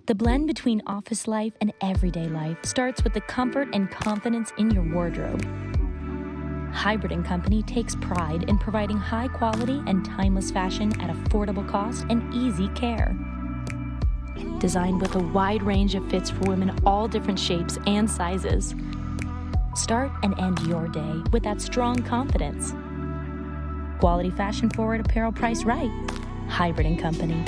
The blend between office life and everyday life starts with the comfort and confidence in your wardrobe. Hybrid & Company takes pride in providing high quality and timeless fashion at affordable cost and easy care. Designed with a wide range of fits for women of all different shapes and sizes. Start and end your day with that strong confidence. Quality fashion forward apparel priced right. Hybrid & Company.